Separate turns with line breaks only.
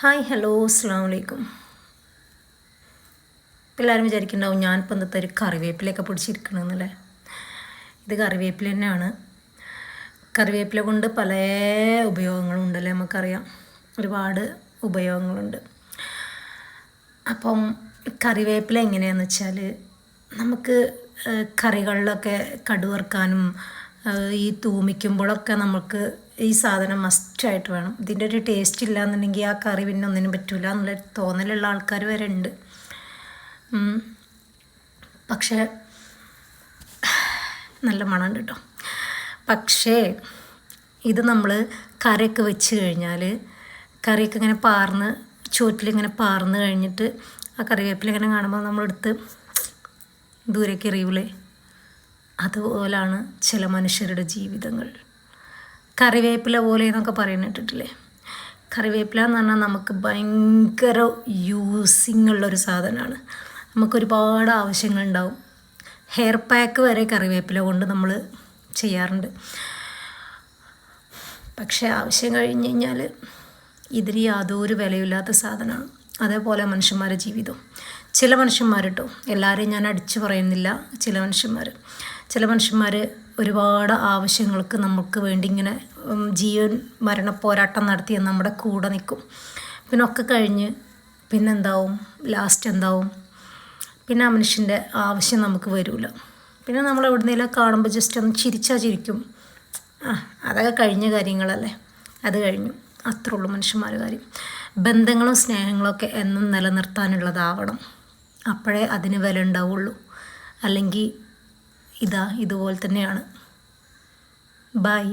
Hi hello അസ്സലാമു അലൈക്കും. എല്ലാവരും വിചാരിക്കുന്നുണ്ടാവും ഞാനിപ്പോൾ ഇന്നത്തെ ഒരു കറിവേപ്പിലയൊക്കെ പിടിച്ചിരിക്കണമെന്നല്ലേ. ഇത് കറിവേപ്പില തന്നെയാണ്. കറിവേപ്പില കൊണ്ട് പല ഉപയോഗങ്ങളും ഉണ്ടല്ലേ, നമുക്കറിയാം. ഒരുപാട് ഉപയോഗങ്ങളുണ്ട്. അപ്പം കറിവേപ്പില എങ്ങനെയാണെന്ന് വെച്ചാൽ നമുക്ക് കറികളിലൊക്കെ കടുവറുക്കാനും ഈ തൂമിക്കുമ്പോഴൊക്കെ നമുക്ക് ഈ സാധനം മസ്റ്റായിട്ട് വേണം. ഇതിൻ്റെ ഒരു ടേസ്റ്റ് ഇല്ല എന്നുണ്ടെങ്കിൽ ആ കറി പിന്നെ ഒന്നിനും പറ്റില്ല എന്നുള്ള തോന്നലുള്ള ആൾക്കാർ വരെ ഉണ്ട്. പക്ഷേ നല്ല മണമുണ്ട് കേട്ടോ. പക്ഷേ ഇത് നമ്മൾ കറിയൊക്കെ വെച്ച് കഴിഞ്ഞാൽ കറിയൊക്കെ ഇങ്ങനെ ചോറ്റിലിങ്ങനെ പാർന്ന് കഴിഞ്ഞിട്ട് ആ കറിവേപ്പില ഇങ്ങനെ കാണുമ്പോൾ നമ്മളെടുത്ത് ദൂരേക്ക് എറിയൂലേ, അതുപോലാണ് ചില മനുഷ്യരുടെ ജീവിതങ്ങൾ. കറിവേപ്പില പോലെ എന്നൊക്കെ പറയുന്നിട്ടില്ലേ. കറിവേപ്പില എന്ന് പറഞ്ഞാൽ നമുക്ക് ഭയങ്കര യൂസിങ് ഉള്ളൊരു സാധനമാണ്. നമുക്കൊരുപാട് ആവശ്യങ്ങളുണ്ടാവും. ഹെയർ പാക്ക് വരെ കറിവേപ്പില കൊണ്ട് നമ്മൾ ചെയ്യാറുണ്ട്. പക്ഷേ ആവശ്യം കഴിഞ്ഞ് കഴിഞ്ഞാൽ ഇതിന് യാതൊരു വിലയില്ലാത്ത സാധനമാണ്. അതേപോലെ മനുഷ്യന്മാരുടെ ജീവിതം. ചില മനുഷ്യന്മാർ കേട്ടോ, എല്ലാവരെയും ഞാൻ അടിച്ചു പറയുന്നില്ല. ചില മനുഷ്യന്മാർ ഒരുപാട് ആവശ്യങ്ങൾക്ക് നമുക്ക് വേണ്ടി ഇങ്ങനെ ജീവൻ മരണ പോരാട്ടം നടത്തി നമ്മുടെ കൂടെ നിൽക്കും. പിന്നെ ഒക്കെ കഴിഞ്ഞ് പിന്നെന്താവും, ലാസ്റ്റ് എന്താവും, പിന്നെ ആ മനുഷ്യൻ്റെ ആവശ്യം നമുക്ക് വരില്ല. പിന്നെ നമ്മൾ എവിടുന്നേലും കാണുമ്പോൾ ജസ്റ്റ് ഒന്ന് ചിരിക്കും. അതൊക്കെ കഴിഞ്ഞ കാര്യങ്ങളല്ലേ, അത് കഴിഞ്ഞു. അത്രേ ഉള്ളൂ മനുഷ്യന്മാരുടെ കാര്യം. ബന്ധങ്ങളും സ്നേഹങ്ങളൊക്കെ എന്നും നിലനിർത്താനുള്ളതാവണം. അപ്പോഴേ അതിന് വില ഉണ്ടാവുള്ളൂ. അല്ലെങ്കിൽ ഇതുപോലെ തന്നെയാണ്. ബൈ.